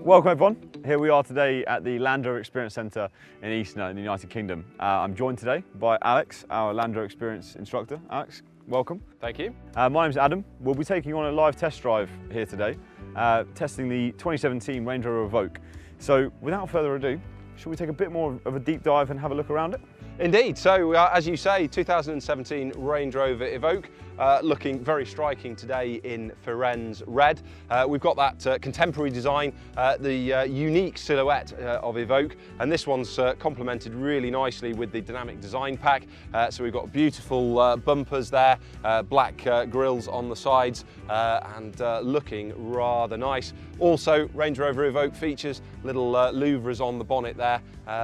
Welcome everyone, here we are today at the Land Rover Experience Centre in Eastnor in the United Kingdom. I'm joined today by Alex, our Land Rover Experience instructor. Alex, welcome. Thank you. My name's Adam. We'll be taking on a live test drive here today, testing the 2017 Range Rover Evoque. So without further ado, should we take a bit more of a deep dive and have a look around it? Indeed, so as you say, 2017 Range Rover Evoque, looking very striking today in Firenze red. We've got that contemporary design, the unique silhouette of Evoque, and this one's complemented really nicely with the dynamic design pack. So we've got beautiful bumpers there, black grills on the sides, and looking rather nice. Also, Range Rover Evoque features little louvres on the bonnet there,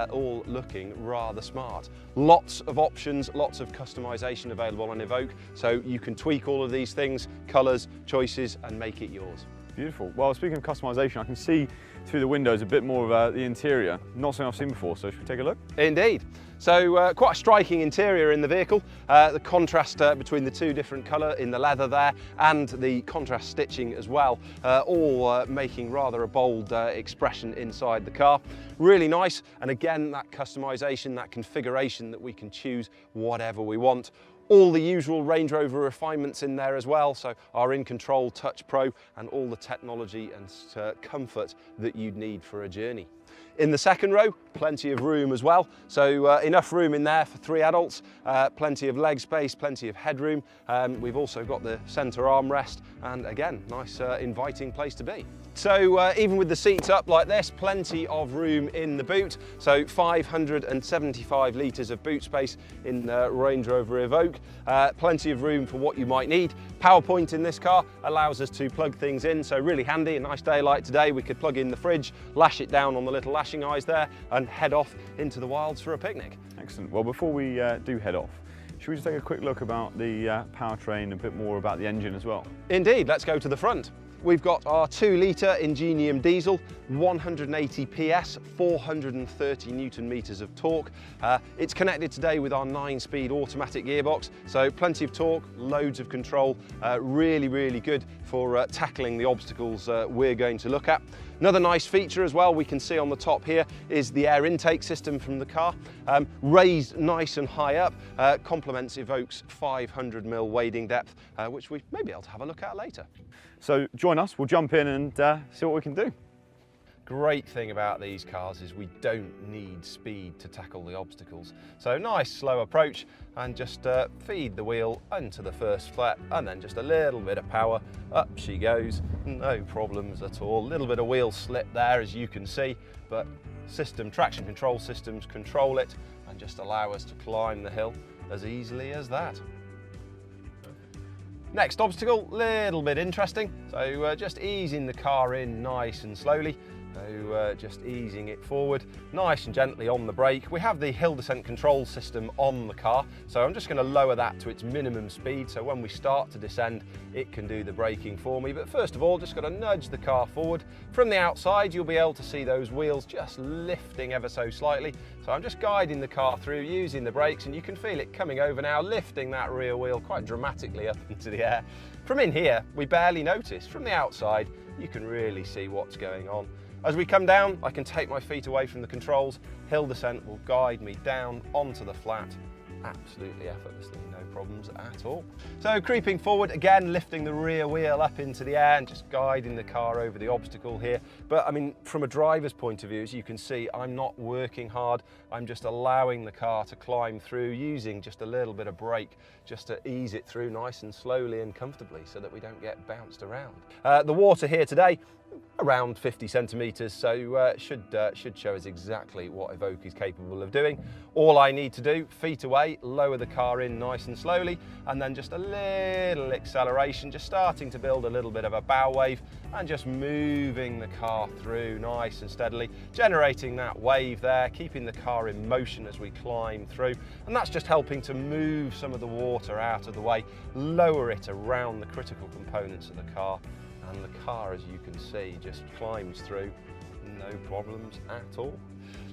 all looking rather smart. Lots of options, lots of customization available on Evoque, so you can tweak all of these things, colours, choices, and make it yours. Beautiful. Well, speaking of customization, I can see through the windows a bit more of the interior. Not something I've seen before, so should we take a look? Indeed. So quite a striking interior in the vehicle. The contrast between the two different colour in the leather there and the contrast stitching as well, all making rather a bold expression inside the car. Really nice, and again that customization, that configuration that we can choose whatever we want. All the usual Range Rover refinements in there as well, so our In Control Touch Pro and all the technology and comfort that you'd need for a journey. In the second row, plenty of room as well, so enough room in there for 3 adults, plenty of leg space, plenty of headroom. We've also got the centre armrest, and again, nice inviting place to be. So even with the seats up like this, plenty of room in the boot. So 575 litres of boot space in Range Rover Evoque. Plenty of room for what you might need. PowerPoint in this car allows us to plug things in, so really handy. A nice day like today, we could plug in the fridge, lash it down on the little lashing eyes there, and head off into the wilds for a picnic. Excellent. Well, before we do head off, should we just take a quick look about the powertrain, a bit more about the engine as well? Indeed, let's go to the front. We've got our 2-litre Ingenium diesel, 180 PS, 430 Newton meters of torque. It's connected today with our 9-speed automatic gearbox, so plenty of torque, loads of control, really good for tackling the obstacles we're going to look at. Another nice feature as well we can see on the top here is the air intake system from the car, raised nice and high up, complements Evoque's 500mm wading depth, which we may be able to have a look at later. So join us, we'll jump in and see what we can do. Great thing about these cars is we don't need speed to tackle the obstacles. So nice slow approach and just feed the wheel into the first flat and then just a little bit of power, up she goes, no problems at all. A little bit of wheel slip there as you can see, but traction control systems control it and just allow us to climb the hill as easily as that. Next obstacle, little bit interesting, so just easing the car in nice and slowly. So just easing it forward, nice and gently on the brake. We have the hill descent control system on the car, so I'm just going to lower that to its minimum speed, so when we start to descend, it can do the braking for me. But first of all, just got to nudge the car forward. From the outside, you'll be able to see those wheels just lifting ever so slightly. So I'm just guiding the car through, using the brakes, and you can feel it coming over now, lifting that rear wheel quite dramatically up into the air. From in here, we barely notice. From the outside, you can really see what's going on. As we come down, I can take my feet away from the controls. Hill descent will guide me down onto the flat, absolutely effortlessly, no problems at all. So creeping forward, again, lifting the rear wheel up into the air and just guiding the car over the obstacle here. But I mean, from a driver's point of view, as you can see, I'm not working hard. I'm just allowing the car to climb through, using just a little bit of brake just to ease it through nice and slowly and comfortably so that we don't get bounced around. The water here today, around 50 centimetres, so should show us exactly what Evoque is capable of doing. All I need to do, feet away, lower the car in nice and slowly, and then just a little acceleration, just starting to build a little bit of a bow wave, and just moving the car through nice and steadily, generating that wave there, keeping the car in motion as we climb through, and that's just helping to move some of the water out of the way, lower it around the critical components of the car, and the car, as you can see, just climbs through, no problems at all.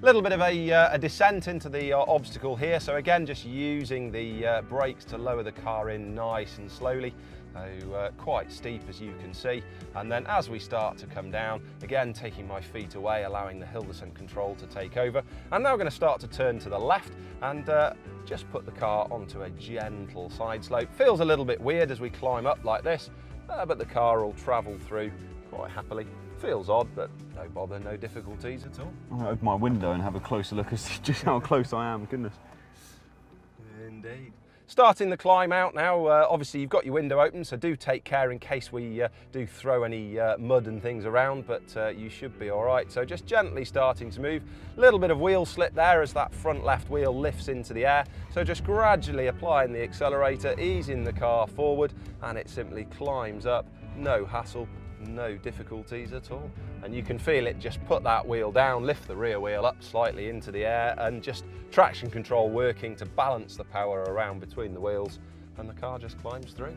A little bit of a descent into the obstacle here, so again just using the brakes to lower the car in nice and slowly. So quite steep, as you can see, and then as we start to come down, again taking my feet away, allowing the hill descent control to take over. I'm now going to start to turn to the left and just put the car onto a gentle side slope. Feels a little bit weird as we climb up like this, but the car will travel through quite happily. Feels odd, but no bother, no difficulties at all. I'm going to open my window and have a closer look as to just how close I am, goodness. Indeed. Starting the climb out now, obviously you've got your window open, so do take care in case we do throw any mud and things around, but you should be all right. So just gently starting to move. A little bit of wheel slip there as that front left wheel lifts into the air. So just gradually applying the accelerator, easing the car forward, and it simply climbs up, no hassle, no difficulties at all. And you can feel it just put that wheel down, lift the rear wheel up slightly into the air, and just traction control working to balance the power around between the wheels, and the car just climbs through.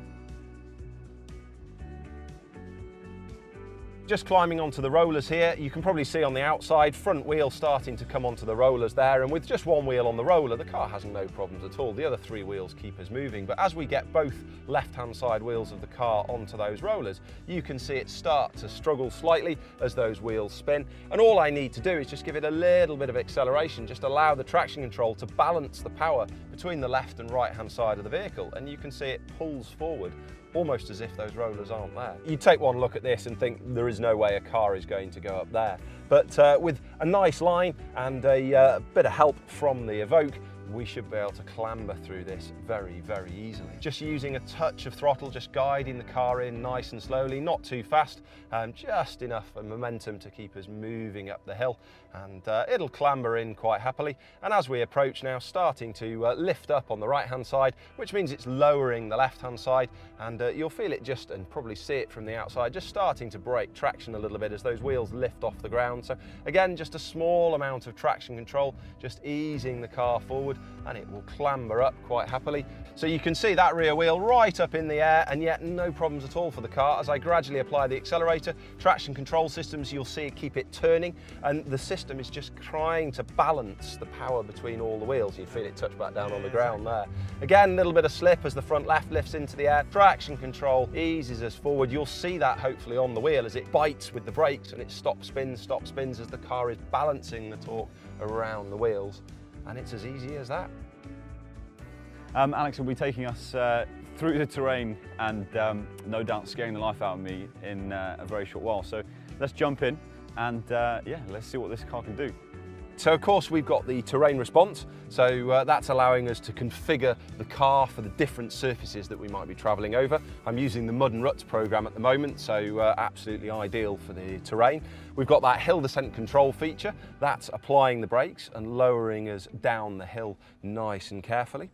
Just climbing onto the rollers here, you can probably see on the outside, front wheel starting to come onto the rollers there, and with just one wheel on the roller, the car has no problems at all. The other three wheels keep us moving, but as we get both left-hand side wheels of the car onto those rollers, you can see it start to struggle slightly as those wheels spin, and all I need to do is just give it a little bit of acceleration, just allow the traction control to balance the power between the left and right-hand side of the vehicle, and you can see it pulls forward, almost as if those rollers aren't there. You take one look at this and think there is no way a car is going to go up there. But with a nice line and a bit of help from the Evoque, we should be able to clamber through this very, very easily. Just using a touch of throttle, just guiding the car in nice and slowly, not too fast, just enough momentum to keep us moving up the hill, and it'll clamber in quite happily. And as we approach now, starting to lift up on the right-hand side, which means it's lowering the left-hand side, and you'll feel it just, and probably see it from the outside, just starting to break traction a little bit as those wheels lift off the ground. So again, just a small amount of traction control, just easing the car forward, and it will clamber up quite happily. So you can see that rear wheel right up in the air, and yet no problems at all for the car. As I gradually apply the accelerator, traction control systems, you'll see it keep it turning, and the system is just trying to balance the power between all the wheels. You feel it touch back down on the ground there. Again, a little bit of slip as the front left lifts into the air. Traction control eases us forward. You'll see that hopefully on the wheel as it bites with the brakes, and it stop spins as the car is balancing the torque around the wheels. And it's as easy as that. Alex will be taking us through the terrain and no doubt scaring the life out of me in a very short while. So let's jump in and yeah, let's see what this car can do. So of course we've got the terrain response, so that's allowing us to configure the car for the different surfaces that we might be travelling over. I'm using the Mud and Ruts program at the moment, so absolutely ideal for the terrain. We've got that hill descent control feature, that's applying the brakes and lowering us down the hill nice and carefully.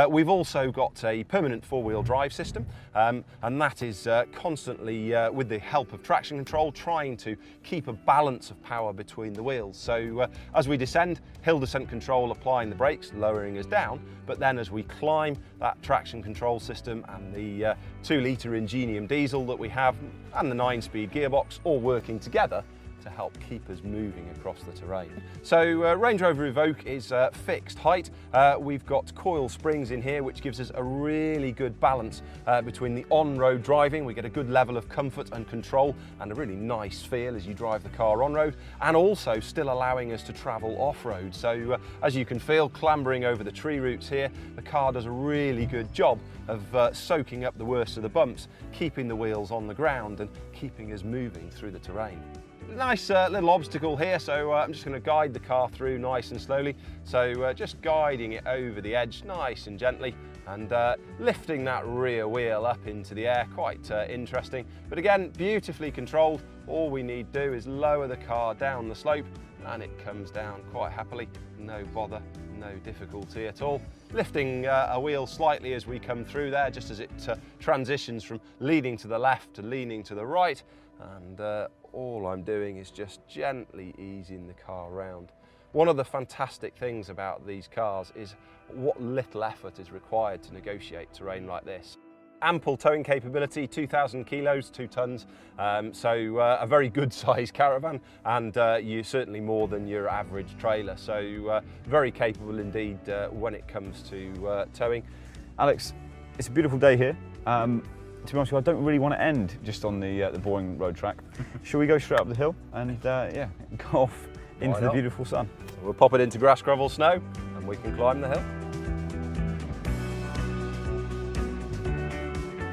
We've also got a permanent four-wheel drive system, and that is constantly, with the help of traction control, trying to keep a balance of power between the wheels. So as we descend, hill descent control applying the brakes, lowering us down, but then as we climb, that traction control system and the 2-litre Ingenium diesel that we have and the 9-speed gearbox all working together to help keep us moving across the terrain. So Range Rover Evoque is fixed height. We've got coil springs in here, which gives us a really good balance between the on-road driving. We get a good level of comfort and control and a really nice feel as you drive the car on-road, and also still allowing us to travel off-road. So as you can feel, clambering over the tree roots here, the car does a really good job of soaking up the worst of the bumps, keeping the wheels on the ground and keeping us moving through the terrain. Nice little obstacle here, so I'm just going to guide the car through nice and slowly. So just guiding it over the edge nice and gently, and lifting that rear wheel up into the air, quite interesting. But again, beautifully controlled. All we need to do is lower the car down the slope and it comes down quite happily. No bother, no difficulty at all. Lifting a wheel slightly as we come through there, just as it transitions from leaning to the left to leaning to the right. And all I'm doing is just gently easing the car around. One of the fantastic things about these cars is what little effort is required to negotiate terrain like this. Ample towing capability, 2,000 kilos, 2 tons, so a very good sized caravan, and you're certainly more than your average trailer, so very capable indeed when it comes to towing. Alex, it's a beautiful day here. to be honest with you, I don't really want to end just on the boring road track. Shall we go straight up the hill and yeah, go off into the beautiful sun? We'll pop it into grass, gravel, snow, and we can climb the hill.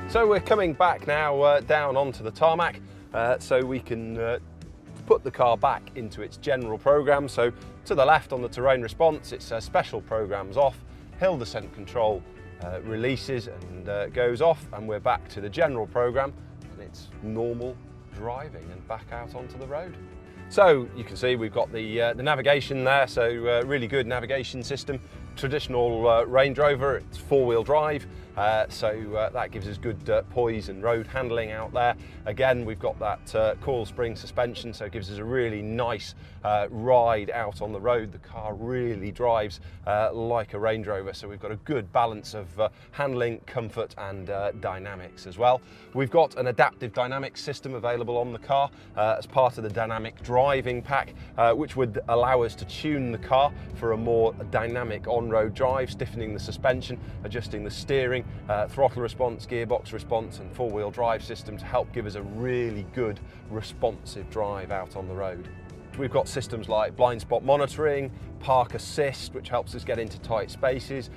So we're coming back now down onto the tarmac, so we can put the car back into its general program. So to the left on the terrain response, it says special programs off, hill descent control releases and goes off, and we're back to the general program, and it's normal driving and back out onto the road. So you can see we've got the navigation there, so really good navigation system. Traditional Range Rover, it's four-wheel drive, so that gives us good poise and road handling out there. Again, we've got that coil spring suspension, so it gives us a really nice ride out on the road. The car really drives like a Range Rover, so we've got a good balance of handling, comfort and dynamics as well. We've got an adaptive dynamics system available on the car as part of the dynamic driving pack, which would allow us to tune the car for a more dynamic on-road drive, stiffening the suspension, adjusting the steering, throttle response, gearbox response and four-wheel drive system to help give us a really good responsive drive out on the road. We've got systems like blind spot monitoring, park assist, which helps us get into tight spaces.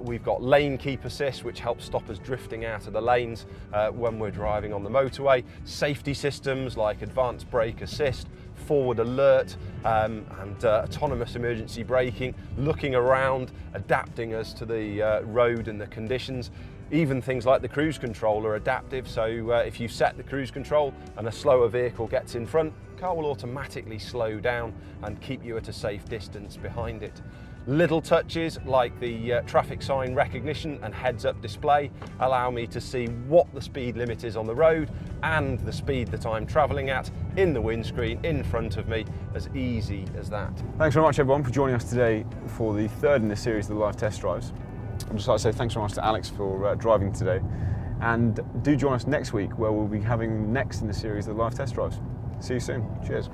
We've got lane keep assist, which helps stop us drifting out of the lanes when we're driving on the motorway. Safety systems like advanced brake assist, forward alert and autonomous emergency braking, looking around, adapting us to the road and the conditions. Even things like the cruise control are adaptive, so if you set the cruise control and a slower vehicle gets in front, the car will automatically slow down and keep you at a safe distance behind it. Little touches like the traffic sign recognition and heads-up display allow me to see what the speed limit is on the road and the speed that I'm travelling at in the windscreen in front of me, as easy as that. Thanks very much everyone for joining us today for the third in this series of the live test drives. I'd just like to say thanks very much to Alex for driving today, and do join us next week where we'll be having next in the series of the live test drives. See you soon. Cheers.